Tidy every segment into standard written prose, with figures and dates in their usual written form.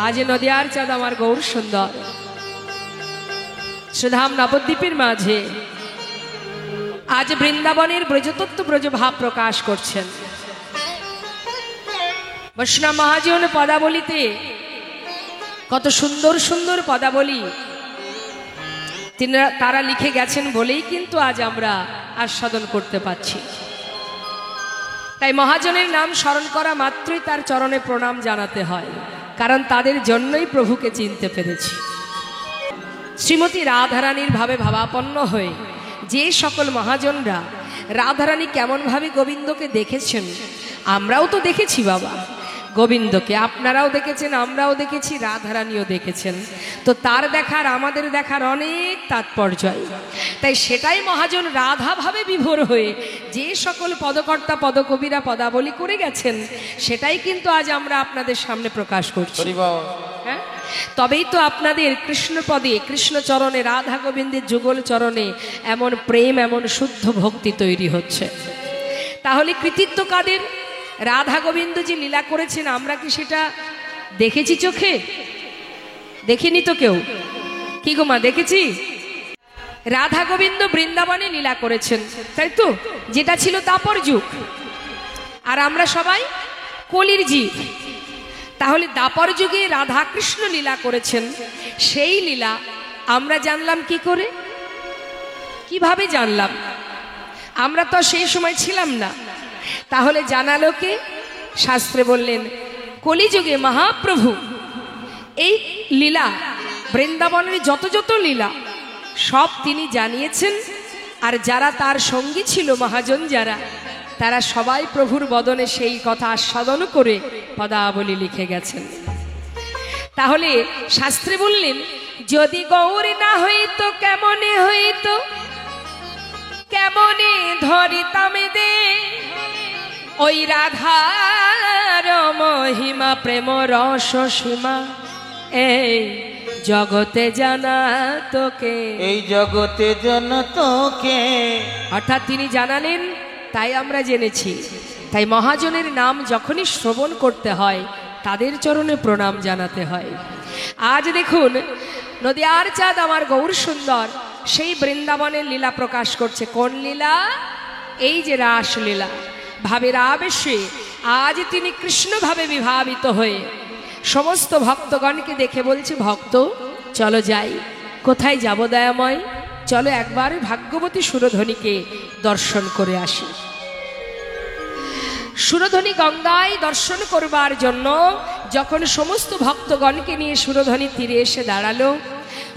আজ নদিয়ার চাঁদ আমার গৌর সুন্দর সুধাম নবদ্বীপের মাঝে আজ বৃন্দাবনের ব্রজতত্ত্ব ব্রজ ভাব প্রকাশ করছেন। বৈষ্ণব মহাজন পদাবলিতে কত সুন্দর সুন্দর পদাবলী তারা লিখে গেছেন বলেই কিন্তু আজ আমরা আস্বাদন করতে পারছি। তাই মহাজনের নাম স্মরণ করা মাত্রই তার চরণে প্রণাম জানাতে হয়, কারণ তাদের জন্যই প্রভুকে চিনতে পেরেছি। শ্রীমতী রাধারানীর ভাবে ভাবাপন্ন হয়ে যে সকল মহাজনরা রাধারানী কেমনভাবে গোবিন্দকে দেখেছেন, আমরাও তো দেখেছি বাবা গোবিন্দকে, আপনারাও দেখেছেন, আমরাও দেখেছি, রাধারানীও দেখেছেন। তো তার দেখার আমাদের দেখার অনেক তাৎপর্য। তাই সেটাই মহাজন রাধা ভাবে বিভোর হয়ে যে সকল পদকর্তা পদকবিরা পদাবলী করে গেছেন, সেটাই কিন্তু আজ আমরা আপনাদের সামনে প্রকাশ করছি। হ্যাঁ, তবেই তো আপনাদের কৃষ্ণ পদে, কৃষ্ণ চরণে, রাধা গোবিন্দের যুগল চরণে এমন প্রেম, এমন শুদ্ধ ভক্তি তৈরি হচ্ছে। তাহলে কৃতিত্ব কাদের? রাধা গোবিন্দ যে লীলা করেছেন, আমরা কি সেটা দেখেছি চোখে? দেখিনি তো কেউ। কি গো মা, দেখেছি? রাধা গোবিন্দ বৃন্দাবনে লীলা করেছেন, তাই তো, যেটা ছিল দাপর যুগ, আর আমরা সবাই কলির জীব। তাহলে দাপর যুগে রাধা কৃষ্ণ লীলা করেছেন, সেই লীলা আমরা জানলাম কি করে? কিভাবে জানলাম? আমরা তো সেই সময় ছিলাম না। তাহলে জানালো কে? শাস্ত্রে বললেন কলিযুগে মহাপ্রভু এই লীলা, বৃন্দাবনের যত যত লীলা সব তিনি জানিয়েছেন। আর যারা তার সঙ্গী ছিল, মহাজন যারা, তারা সবাই প্রভুর বদনে সেই কথা আস্বাদন করে পদাবলী লিখে গেছেন। তাহলে শাস্ত্রে বললেন, যদি গৌরী না হইতো কেমনে হইতো, কেমনে ধরিতামে দে ওই রাধার মহিমা, প্রেম রস সীমা এই জগতে জানা তোকে, এই জগতে জানা তোকে। অর্থাৎ তিনি জানালেন, তাই আমরা জেনেছি। তাই মহাজনের নাম যখনই শ্রবণ করতে হয়, তাদের চরণে প্রণাম জানাতে হয়। আজ দেখুন নদিয়ার চাঁদ আমার গৌর সুন্দর সেই বৃন্দাবনের লীলা প্রকাশ করছে। কোন লীলা? এই যে রাস লীলা। ভাবের আবেশে আজ তিনি কৃষ্ণ ভাবে বিভাবিত হয়ে সমস্ত ভক্তগণকে দেখে বলছে, ভক্ত চলো যাই। কোথায় যাব দয়াময়? চলো একবার ভাগ্যবতী সুরধনীকে দর্শন করে আসি। সুরধনী গঙ্গায় দর্শন করবার জন্য যখন সমস্ত ভক্তগণকে নিয়ে সুরধনী তীরে এসে দাঁড়ালো,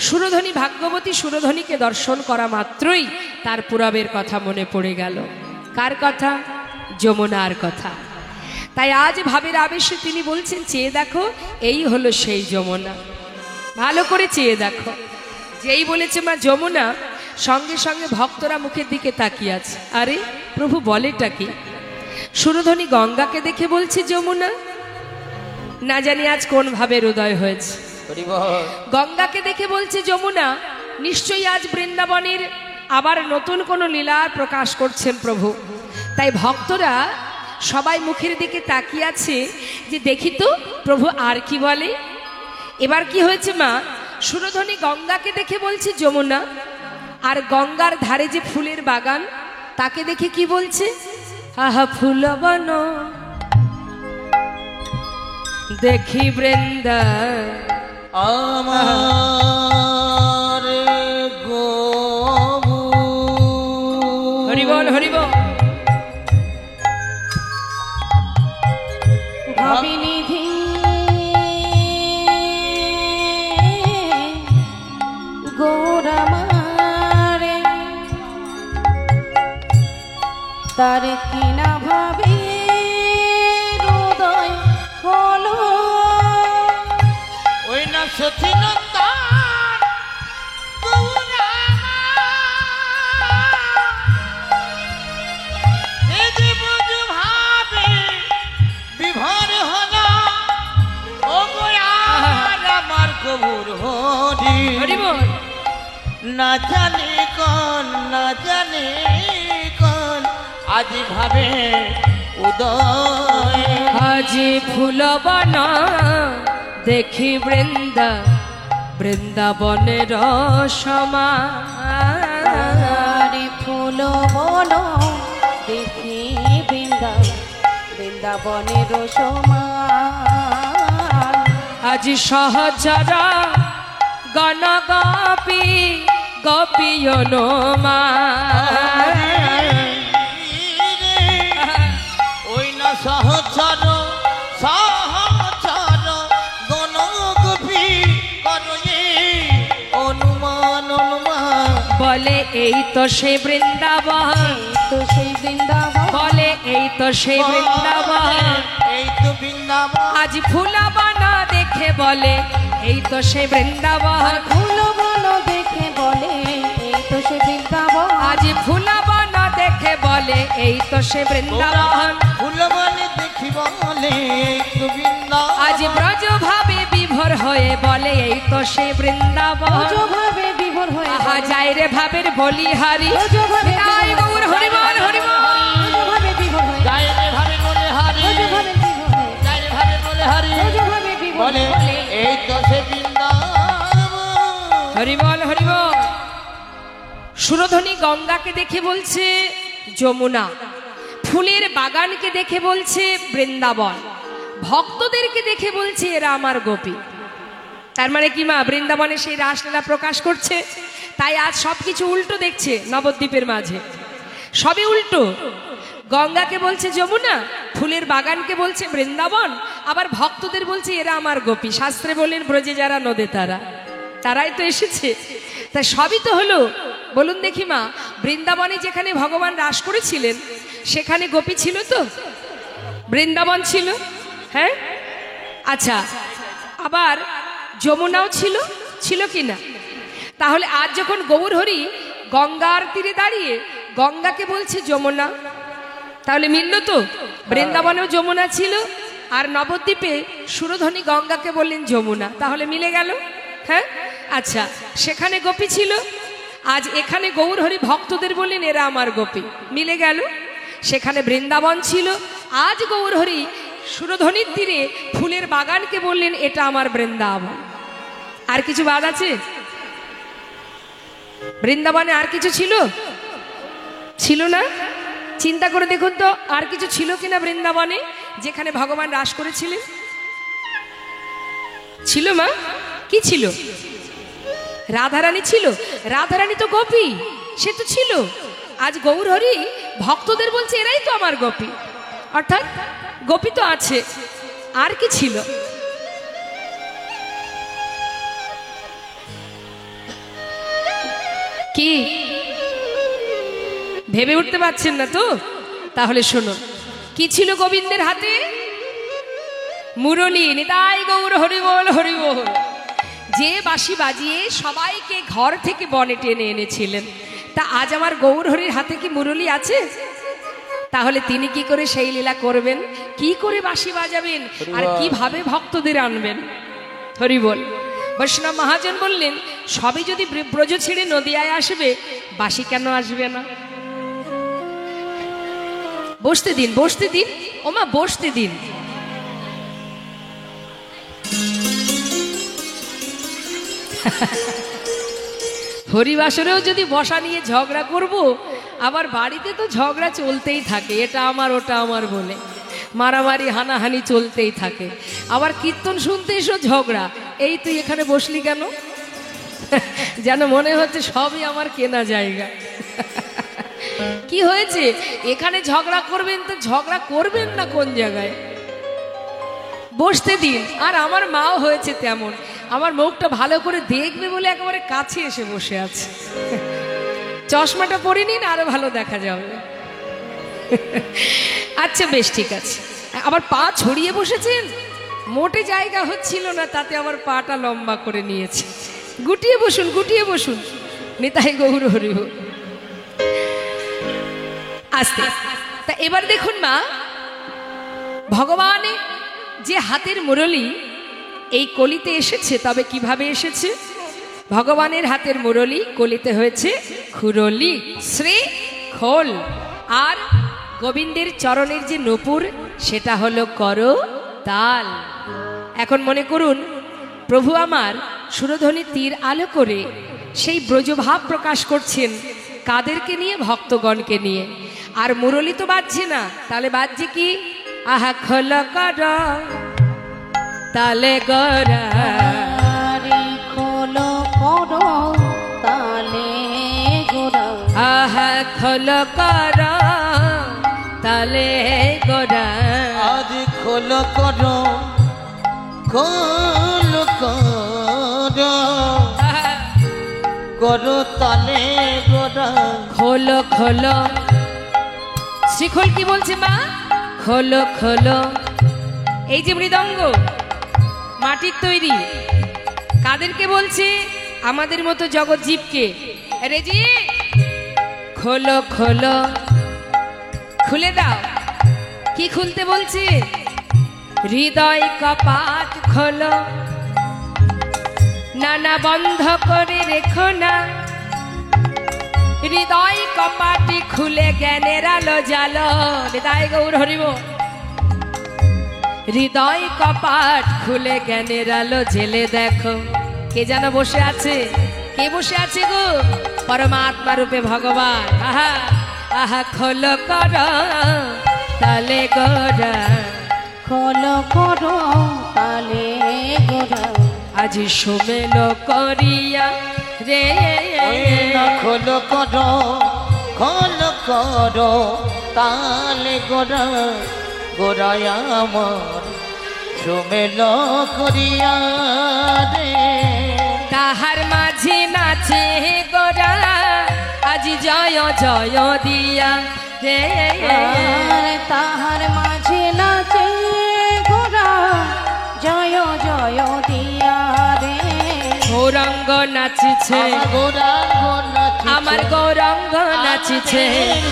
সুরধনী ভাগ্যবতী সুরধনীকে দর্শন করা মাত্রই তার পুরবের কথা মনে পড়ে গেল। কার কথা? যমুনার কথা। তাই আজ ভাবের আবেশে তিনি বলছেন, চেয়ে দেখো, এই হলো সেই যমুনা। ভালো করে চেয়ে দেখো। যেই বলেছে মা যমুনা, সঙ্গে সঙ্গে ভক্তরা মুখের দিকে তাকিয়ে আছে। আরে প্রভু বলেটা কি? সুরধনী গঙ্গাকে দেখে বলছে যমুনা। না জানি আজ কোন ভাবের উদয় হয়েছে। গঙ্গাকে দেখে বলছে যমুনা। নিশ্চয়ই আজ বৃন্দাবনের আবার নতুন কোনো লীলা প্রকাশ করছেন প্রভু। তাই ভক্তরা সবাই মুখের দিকে তাকিয়ে আছে যে দেখি তো প্রভু আর কি বলে। এবার কি হয়েছে মা? সুরধনী গঙ্গাকে দেখে বলছে যমুনা, আর গঙ্গার ধারে যে ফুলের বাগান, তাকে দেখে কি বলছে? আহা ফুলবন দেখি বৃন্দা আমার গবু। হরিবল হরিবল। ভাবিনিধি গৌরামারে তার কিনা ভাবে হৃদয় হলো ওই না সচিনতা বিভোর হলো। ও আমার কবুর হরি না জানি কোন, না জানি কোন আজ ভাবে উদয়। আজি ফুলবন দেখি বৃন্দাবনের সমান আরে ফুল বন দেখি বৃন্দাবনের সমান আজ সহচর গণ গোপী গোপীয়নমা ওই না সহচর সহচর গণ গোপী করয়ে অনুমান অনুমান বলে এই তো সেই বৃন্দাবন তো সেই বৃন্দাবন বলে এই তো সেই বৃন্দাবন এই তো বৃন্দাবন আজ ফুলবানা দেখে বলে এই তো সেই বৃন্দাবন ফুল বন দেখে বলে এই তো সেই বৃন্দাবন আজ ফুলবানা দেখে বলে এই তো সেই বৃন্দাবন ফুলবনে দেখি বলে এই তো বৃন্দাবন আজ ব্রজ ভাবে বিভোর হয়ে বলে এই তো সেই বৃন্দাবন ভাবে বিভোর হয়ে আহা যায় রে ভাবের বলিহারি ব্রজভাবে তাই গৌর হরিবল হরিবল ভাবে বিভোর হয়ে গায়ে ভাবে বলে হারি ভাবে বিভোর হয়ে গায়ে ভাবে বলে হারি ভাবে বিভোর বলে এই তো সে বৃন্দাবন হরিবল হরিবল সুরধ্বনি গঙ্গাকে দেখে বলছে যমুনা ফুলের বাগানকে দেখে বলছে বৃন্দাবন ভক্তদেরকে দেখে বলছে এরা আমার গোপী তার মানে কি মা বৃন্দাবনে সেই রাসলীলা প্রকাশ করছে তাই আজ সবকিছু উল্টো দেখছে নবদ্বীপের মাঝে সবই উল্টো গঙ্গাকে বলছে যমুনা ফুলের বাগানকে বলছে বৃন্দাবন আবার ভক্তদের বলছে এরা আমার গোপী শাস্ত্রে বলেন ব্রজে যারা নদে তারাই তো এসেছে তাই সবই তো হলো বলুন দেখি মা বৃন্দাবনে যেখানে ভগবান রাস করেছিলেন সেখানে গোপী ছিল তো বৃন্দাবন ছিল হ্যাঁ আচ্ছা আবার যমুনাও ছিল কি না তাহলে আজ যখন গৌর হরি গঙ্গার তীরে দাঁড়িয়ে গঙ্গাকে বলছে যমুনা তাহলে মিলল তো বৃন্দাবনেও যমুনা ছিল আর নবদ্বীপে সুরধ্বনি গঙ্গাকে বললেন যমুনা তাহলে মিলে গেল হ্যাঁ আচ্ছা সেখানে গোপী ছিল আজ এখানে গৌর হরি ভক্তদের বললেন এরা আমার গোপী মিলে গেল সেখানে বৃন্দাবন ছিল আজ গৌর হরি সুরধ্বনির তীরে ফুলের বাগানকে বললেন এটা আমার বৃন্দাবন আর কিছু বাদ আছে বৃন্দাবনে আর কিছু ছিল না চিন্তা করে দেখুন তো আর কিছু ছিল কিনা বৃন্দাবনে যেখানে ভগবান রাস করেছিলেন ছিল মা কি ছিল রাধারানী ছিল রাধারানী তো গোপী সে তো ছিল আজ গৌর হরি ভক্তদের বলছে এরাই তো আমার গোপী অর্থাৎ গোপী তো আছে আর কি ছিল কি ভেবে উঠতে পারছেন না তো তাহলে শোনো কি ছিল গোবিন্দের হাতে মুরলী নিতাই গৌর হরিবল হরিবল যে বাঁশি বাজিয়ে সবাইকে ঘর থেকে বনে টেনে এনেছিলেন তা আজ আমার গৌর হরির হাতে কি মুরলী আছে তাহলে তিনি কি করে সেই লীলা করবেন কি করে বাঁশি বাজাবেন আর কিভাবে ভক্তদের আনবেন হরিবল বৈষ্ণব মহাজন বললেন সবই যদি ব্রজ ছেড়ে নদিয়ায় আসবে বাঁশি কেন আসবে না বসতে দিন ওমা বসতে দিন হরিবাসরেও যদি বসা নিয়ে ঝগড়া করব আবার বাড়িতে তো ঝগড়া চলতেই থাকে এটা আমার ওটা আমার বলে মারামারি হানাহানি চলতেই থাকে আবার কীর্তন শুনতে এসো ঝগড়া এই তুই এখানে বসলি কেন যেন মনে হচ্ছে সবই আমার কেনা জায়গা কি হয়েছে এখানে ঝগড়া করবেন তো ঝগড়া করবেন না কোন জায়গায় বসতে দিন আর আমার মাও হয়েছে তেমন আমার মুখটা ভালো করে দেখবে বলে একেবারে কাছে এসে বসে আছে চশমাটা পরে নিন আরো ভালো দেখা যাবে আচ্ছা বেশ ঠিক আছে আবার পা ছড়িয়ে বসেছেন মোটে জায়গা হচ্ছিল না তাতে আমার পাটা লম্বা করে নিয়েছে গুটিয়ে বসুন নিতাই গৌর হরি আস্তে তা এবার দেখুন মা ভগবান যে হাতের মুরলী এই কলিতে এসেছে তবে কিভাবে এসেছে ভগবানের হাতের মুরলী কলিতে হয়েছে খুরলি শ্রী খোল আর গোবিন্দের চরণের যে নূপুর সেটা হলো কর তাল এখন মনে করুন প্রভু আমার সুরধ্বনি তীর আলো করে সেই ব্রজভাব প্রকাশ করছেন কাদেরকে নিয়ে? ভক্তগণকে নিয়ে। আর মুরলী তো বাজছে না, তাহলে বাজছে কি? আহা খোল কর তালে গড়া, আরে খোলো করো তালে গোরা, আহা খোল কর তালে গড়া, আজ খোল করো খোল করো করো তালে গোরা। খোলো খোলো। শ্রীখোল কি বলছে মা? খোলো খোলো। এই যে মৃদঙ্গ মাটির তৈরি, কাদেরকে বলছে? আমাদের মতো জগৎ জীবকে। আরে জি খোলো খোলো, খুলে দাও। কি খুলতে বলছে? হৃদয় কপাট খোলো, নানা বন্ধ করে রেখো না, হৃদয় কপাটি খুলে জ্ঞানের আলো জালো। হৃদয় গৌর হরিব। হৃদয় কপাট খুলে জ্ঞানের আলো জেলে দেখো, কে যেন বসে আছে? কে বসে আছে গো? পরমাত্মা রূপে ভগবান। আহা আহা খোলো কর তালে গোরা, খোলো করো তালে গোরা, আজি সুমেল করিয়া রে। খোল করো খোল করো তালে গোরা গোরায় আমার সুমেল করিয়া রে। তাহার মাঝে নাচে গোরা আজি জয় জয় দিয়া রে। আর তাহার মাঝে নাচে গোরা জয় জয় দিয়া রে। গৌরাঙ্গ নাচিছে, আমার গৌরাঙ্গ নাচিছে,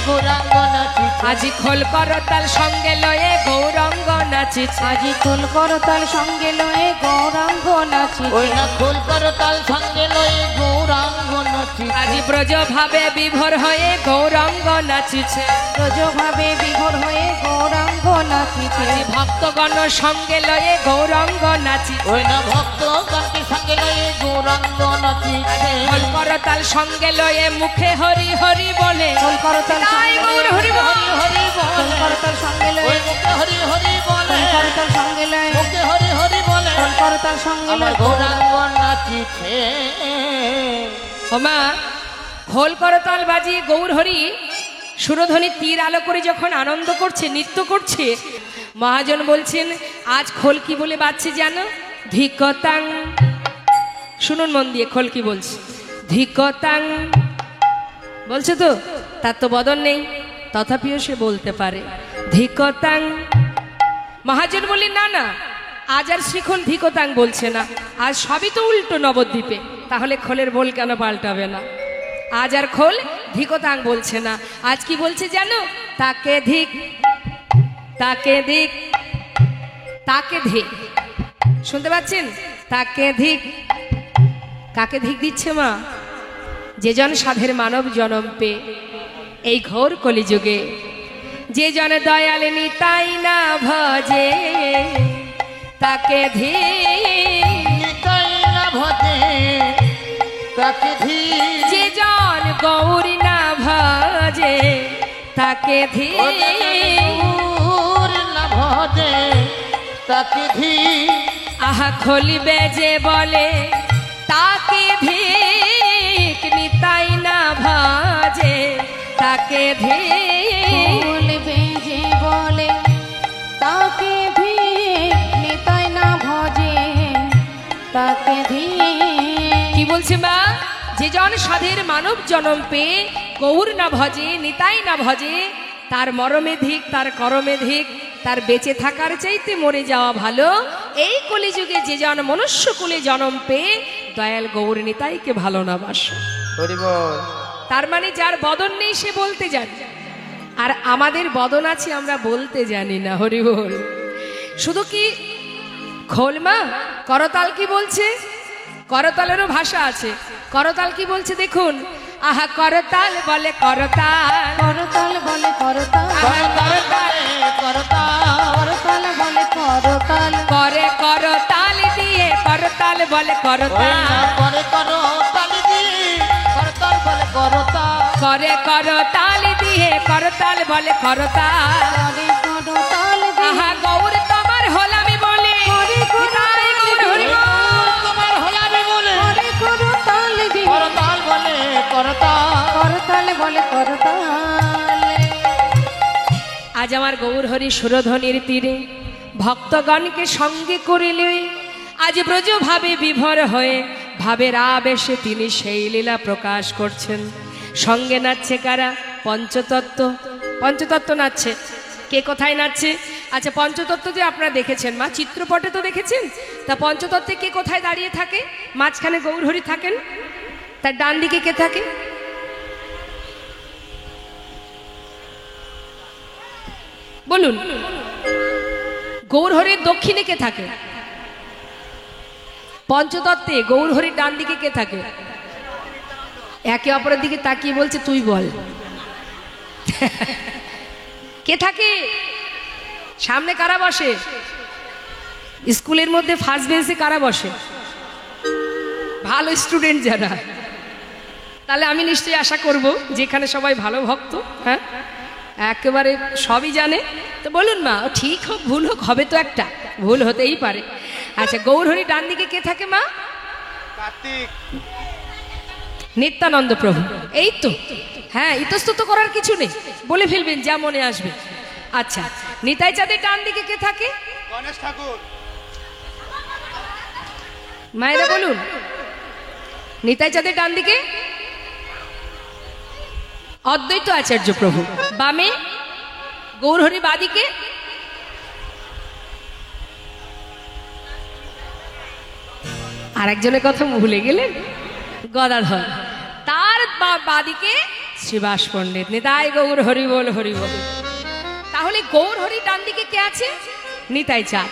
গৌরাঙ্গ নাচিছে। আজি খোল করতাল সঙ্গে লয়ে গৌরাঙ্গ নাচিছে। আজি খোল করতাল সঙ্গে লয়ে গৌরাঙ্গ নাচিছে। ওই না খোল করতাল সঙ্গে লয়ে গৌরাঙ্গ নাচিছে। আজি ব্রজ ভাবে বিভোর হয়ে গৌরাঙ্গ নাচিছে। ব্রজভাবে বিভোর হয়ে গৌরাঙ্গ নাচিছে। আজি ভক্তগণ সঙ্গে লয়ে গৌরাঙ্গ নাচিছে। ওই না ভক্ত গানকে সঙ্গে লয়ে গৌরাঙ্গ নাচিছে। খোল করতাল সঙ্গে লয়ে মুখে হরি হরি বলে। খোল করতাল তাই গৌর হরি বল। হরি খোল বলে করতাল সঙ্গে ওই লয়ে মুখে হরি হরি বলে। খোল করতাল সঙ্গে লয়ে মুখে হরি হরি বলে খোল করতাল সঙ্গে আমার লয়ে গৌরাঙ্গ নাচিছে। ওমা খোল করতাল বাজিয়ে গৌর হরি সুরধ্বনি তীর আলো করে যখন আনন্দ করছে, নৃত্য করছে, মহাজন বলছেন আজ খোল কি বলে বাজছে জানো? ধিকতাং। শুনুন মন দিয়ে, খোল কি বলছে? ধিকতাং বলছে তো, তার তো বদন নেই, তথাপিও সে বলতে পারে ধিকতাং। মহাজন বললেন না না, আজ আর শ্রীখোল ধিকতাং বলছে না, আজ সবই তো উল্টো নবদ্বীপে, তাহলে খোলের বোল কেন পাল্টাবে না? আজ আর খোল ধিকতাং বলছে না, আজ কি বলছে জানো? তাকে ধিক, তাকে ধিক, তাকে ধিক। শুনতে পাচ্ছেন? তাকে ধিক। কাকে ধিক দিচ্ছে মা? যে জন সাধের মানব জনম পে এই ঘোর কলিযুগে, যে জন দয়াল নিতাই না ভজে, তাকে ধিক। নিতাই না ভজে তাকে ধিক। যে জন গৌরী না ভজে, তাকে ধিক। গৌর না ভজে তাকে ধিক। আহা খলিবে যে বলে তাকে ধিক, নিতাই না ভজে তাকে ধিক। বলবে যে বলে তাকে ধিক, নিতাই না ভজে তাকে ধিক। কি বলছে মা? যে জন সাধের মানব জনম পেয়ে গৌর না ভজে, নিতাই না ভজে, তার মরমে ধিক, তার করমে ধিক, তার বেঁচে থাকার চাইতে মরে যাওয়া ভালো। এই কলিযুগে যে জন মনুষ্য কুলে জনম পেয়ে দয়াল গৌর নিতাইকে ভালো না বাসে, তার মানে যার বদন নেই সে বলতে জানে, আর আমাদের বদন আছে আমরা বলতে জানি না। হরি বল। শুধু কি খোল মা? করতাল কি বলছে? করতালেরও ভাষা আছে। করতাল কি বলছে দেখুন? আহা করতাল বলে করতাল, করতাল বলে করতাল, আহা করতাল, করতাল করতাল বলে করতাল, করে করতাল দিয়ে করতাল করতাল বলে ওই করতাল, না করে করো তালি দিয়ে করতাল বলে করতাল। করে করতাল দিয়ে করতাল বলে করতাল। করে করতাল দিয়ে আহা গৌর তোমার হলামি বলে, নিতাই গৌর হরি বল। তোমার হলামি বলে করে করতাল দিয়ে করতাল বলে করতাল। করতাল বলে করতাল। আজ আমার গৌর হরি সুরধ্বনির তীরে ভক্তগণকে সঙ্গে করিলে আজ ব্রজ ভাবে বিভোর হয়ে ভাবের আবেশে তিনি সেই লীলা প্রকাশ করছেন। সঙ্গে নাচছে কারা? পঞ্চতত্ত্ব। পঞ্চতত্ত্ব নাচছে। কে কোথায় নাচছে? আচ্ছা, পঞ্চতত্ত্ব যে আপনারা দেখেছেন মা, চিত্রপটে তো দেখেছেন। তা পঞ্চতত্ত্বে কে কোথায় দাঁড়িয়ে থাকে? মাঝখানে গৌরহরি থাকেন, তার ডান দিকে কে থাকে? বলুন। গৌরহরির দক্ষিণে কে থাকে? পঞ্চতত্ত্বে গৌরহরির ডান দিকে কে থাকে? একে অপরের দিকে তাকিয়ে বলছে তুই বল। কে থাকে? সামনে কারা বসে? স্কুলের মধ্যে ফার্স্ট বেঞ্চে কারা বসে? ভালো স্টুডেন্ট যারা। তাহলে আমি নিশ্চয়ই আশা করব যেখানে সবাই ভালো ভক্ত, হ্যাঁ একেবারে সবই জানে। তো বলুন মা, ঠিক হোক ভুল হোক হবে তো একটা, ভুল হতেই পারে। আচ্ছা, গৌরহরি ডান দিকে কে থাকে মা? কার্তিক নিত্যানন্দ প্রভু। এই তো, হ্যাঁ ইতস্তত করার কিছু নেই, বলে ফেলবেন যা মনে আসবে। আচ্ছা, নিতাই চাঁদের ডান দিকে কে থাকে? গণেশ ঠাকুর। মায়েরা বলুন, নিতাই চাঁদের ডান দিকে অদ্বৈত আচার্য প্রভু। বামে গৌরহরি, বাদিকে আর একজনের কথা ভুলে গেলেন, গদাধর। তার বাদিকে শ্রীবাস পণ্ডিত। নিতাই গৌর হরি বল, হরি বল। তাহলে গৌর হরির ডান দিকে কে আছে? নিতাই চাঁদ।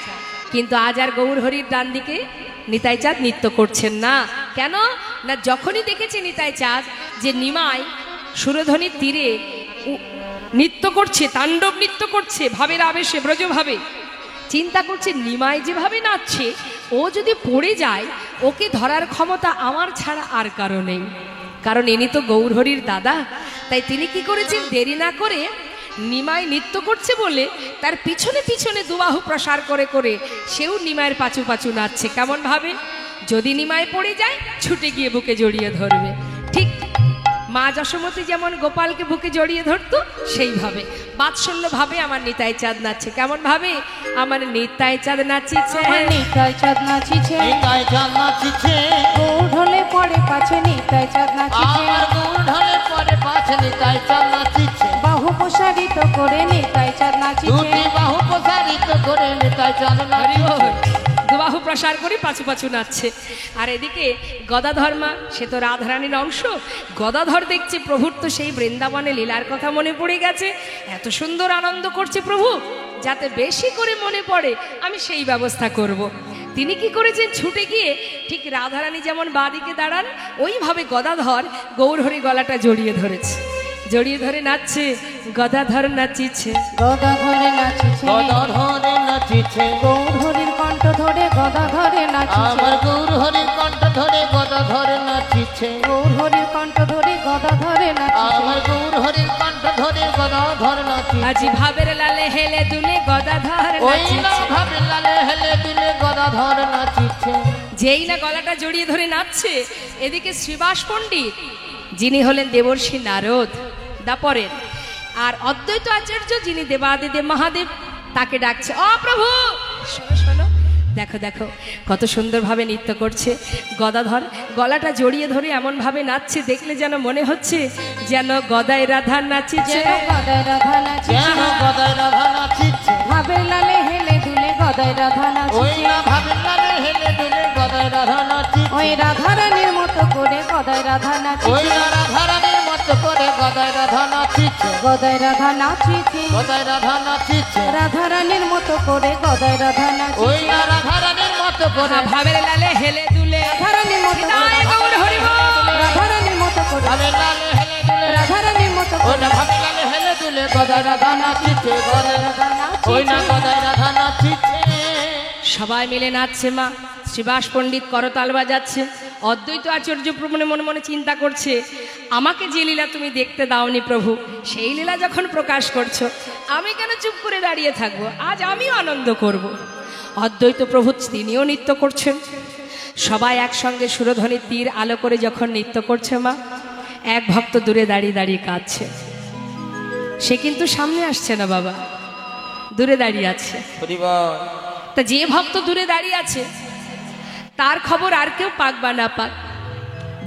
কিন্তু আজ আর গৌর হরির ডান দিকে নিতাই চাঁদ নৃত্য করছেন না। কেন না, যখনই দেখেছে নিতাই চাঁদ যে নিমাই সুরধ্বনির তীরে নৃত্য করছে, তাণ্ডব নৃত্য করছে ভাবের আবেশে, ব্রজ ভাবে, চিন্তা করছে নিমাই যেভাবে নাচছে ও যদি পড়ে যায় ওকে ধরার ক্ষমতা আমার ছাড়া আর কারো নেই, কারণ ইনি তো গৌরহরির দাদা। তাই তিনি কি করেছেন, দেরি না করে নিমাই নৃত্য করছে বলে তার পিছনে পিছনে দুবাহু প্রসার করে করে সেও নিমাইয়ের পাচু পাচু নাচছে। কেমন ভাবে? যদি নিমাই পড়ে যায় ছুটে গিয়ে বুকে জড়িয়ে ধরবে। ঠিক মা যশোমতী যেমন গোপালকে বুকে জড়িয়ে ধরতো সেইভাবে বাৎসল্য ভাবে আমার নিতাই চাঁদ নাচছে। কেমন ভাবে? আমার নিতাই চাঁদ নাচিছে, নিতাই চাঁদ নাচিছে, নিতাই চাঁদ নাচিছে। গৌর ঢলে পড়ে পাছে নিতাই চাঁদ নাচিছে। আমার গৌর ঢলে পরে পাছে নিতাই চাঁদ নাচিছে। বাহু প্রসারিত করে নিতাই চাঁদ নাচিছে। দুটি বাহু প্রসারিত করে নিতাই চাঁদ হরি বল। নাচিছে। দুবাহু প্রসার করে পাছু পাছু নাচছে। আর এদিকে গদাধর মা, সে তো রাধারানীর অংশ। গদাধর দেখছে প্রভুর তো সেই বৃন্দাবনে লীলার কথা মনে পড়ে গেছে, এত সুন্দর আনন্দ করছে প্রভু, যাতে বেশি করে মনে পড়ে আমি সেই ব্যবস্থা করব। তিনি কি করেছেন, ছুটে গিয়ে ঠিক রাধারানী যেমন বাদিকে দাঁড়ান ওইভাবে গদাধর গৌরহরি গলাটা জড়িয়ে ধরেছে, জড়িয়ে ধরে নাচছে। গদাধর নাচিছে, গদাধরে নাচিছে, গদাধরে নাচিছে। গৌর হরির কণ্ঠ ধরে গদাধরে নাচিছে। আমার গৌর হরির কণ্ঠ ধরে গদাধরে নাচিছে। গৌর হরির কণ্ঠ ধরে গদাধরে নাচিছে। আমার গৌর হরির কণ্ঠ ধরে গদাধর নাচিছে। আজি ভাবের লালে হেলে দুলে গদাধর ওই না নাচিছে। ভাবে লালে হেলে দিলে গদাধর নাচিছে। যেই না গলাটা জড়িয়ে ধরে নাচছে, এদিকে শ্রীবাস পণ্ডিত যিনি হলেন দেবর্ষি নারদ দাপরের, আর অদ্বৈত আচার্য যিনি দেবাদিদেব মহাদেব, তাকে ডাকছে, অ প্রভু শোনো শোনো, দেখো দেখো কত সুন্দরভাবে নৃত্য করছে গদাধর। গলাটা জড়িয়ে ধরে এমনভাবে নাচছে, দেখলে যেন মনে হচ্ছে যেন গদাই রাধা নাচিছে। যেন গদাই রাধা নাচিছে। যেন গদাই রাধা নাচিছে। ভাবের লালে হেলে দুলে গদাই রাধা ওই নাচিছে। না ভাবে লালে হেলে দিলে গদাই রাধা নাচিছে। ওই রাধারানীর মতো করে গদাই রাধা ওই নাচিছে। না রাধারানীর মতো করে গদাই রাধা নাচিছে। গদাই রাধা নাচিছে, গদাই রাধা নাচিছে। রাধারানীর মতো করে গদাই রাধা ওই নাচিছে। না রাধারানীর মতো করে ভাবের লালে হেলে দুলে রাধারানীর মতো করে, নিতাই গৌর হরি বল। রাধারানীর মতো করে, ভাবে লালে হেলে দিলে রাধারানীর মতো ওই করে না ভাবে লালে হেলে দিলে গদাই রাধা নাচিছে। গদাই রাধা ওই না গদাই রাধা নাচিছে। সবাই মিলে নাচছে মা। শ্রীবাস পণ্ডিত করতাল বাজাচ্ছে, অদ্বৈত আচার্য মনে মনে মনে চিন্তা করছে, আমাকে যে লীলা তুমি দেখতে দাওনি প্রভু, সেই লীলা যখন প্রকাশ করছো, আমি কেন চুপ করে দাঁড়িয়ে থাকবো? আজ আমিও আনন্দ করব। অদ্বৈত প্রভু তিনিও নৃত্য করছেন। সবাই একসঙ্গে সুরধ্বনি তীর আলো করে যখন নৃত্য করছে মা, এক ভক্ত দূরে দাঁড়িয়ে দাঁড়িয়ে কাঁদছে। সে কিন্তু সামনে আসছে না বাবা, দূরে দাঁড়িয়ে আছে। তা যে ভক্ত দূরে দাঁড়িয়ে আছে তার খবর আর কেউ পাক বা না পাক,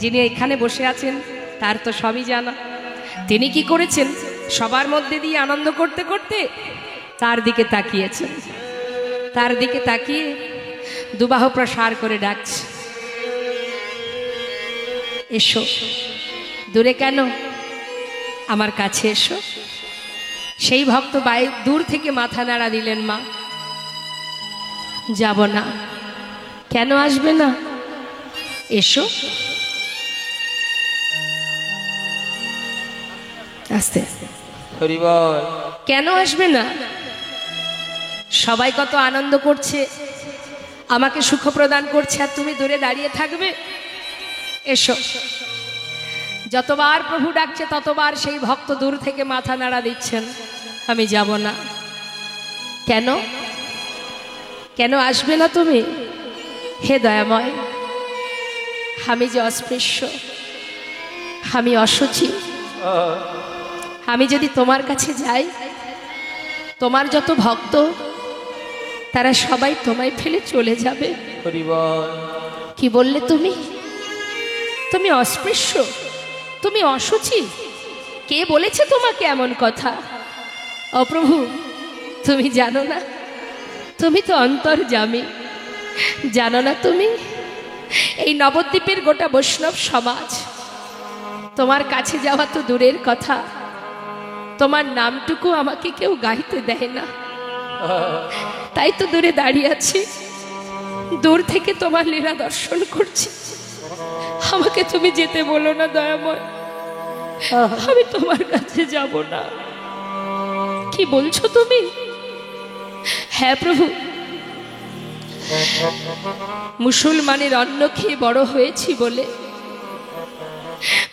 যিনি এখানে বসে আছেন তার তো সবই জানা। তিনি কি করেছেন? সবার মধ্যে দিয়ে আনন্দ করতে করতে তার দিকে তাকিয়েছেন। তার দিকে তাকিয়ে দুবাহু প্রসার করে ডাকছে, এসো। দূরে কেন? আমার কাছে এসো। সেই ভক্ত দূর থেকে মাথা নাড়া দিলেন, মা যাব না। কেন আসবে না? এসো। আস্তে কেন আসবে না? সবাই কত আনন্দ করছে, আমাকে সুখ প্রদান করছে, আর তুমি দূরে দাঁড়িয়ে থাকবে? এসো। যতবার প্রভু ডাকছে ততবার সেই ভক্ত দূর থেকে মাথা নাড়া দিচ্ছেন, আমি যাব না। কেন? কেন আসবে না তুমি? হে দয়াময়, আমি যে অস্পৃশ্য, আমি অসুচি, আমি যদি তোমার কাছে যাই, তোমার যত ভক্ত তারা সবাই তোমায় ফেলে চলে যাবে। কি বললে তুমি? তুমি অস্পৃশ্য, তুমি অসুচি? কে বলেছে তোমাকে এমন কথা? ও প্রভু, তুমি জানো না? তুমি তো অন্তর্যামী, জানো না তুমি? এই নবদ্বীপের গোটা বৈষ্ণব সমাজ তোমার কাছে যাওয়া তো দূরের কথা, তোমার নামটুকু আমাকে কেউ গাইতে দেয় না। তাই তো দূরে দাঁড়িয়ে আছি, দূর থেকে তোমার লীলা দর্শন করছি। আমাকে তুমি যেতে বলো না দয়াময়, আমি তোমার কাছে যাব না। কি বলছো তুমি? হ্যাঁ প্রভু, মুসলমানের অন্ন খেয়ে বড় হয়েছি বলে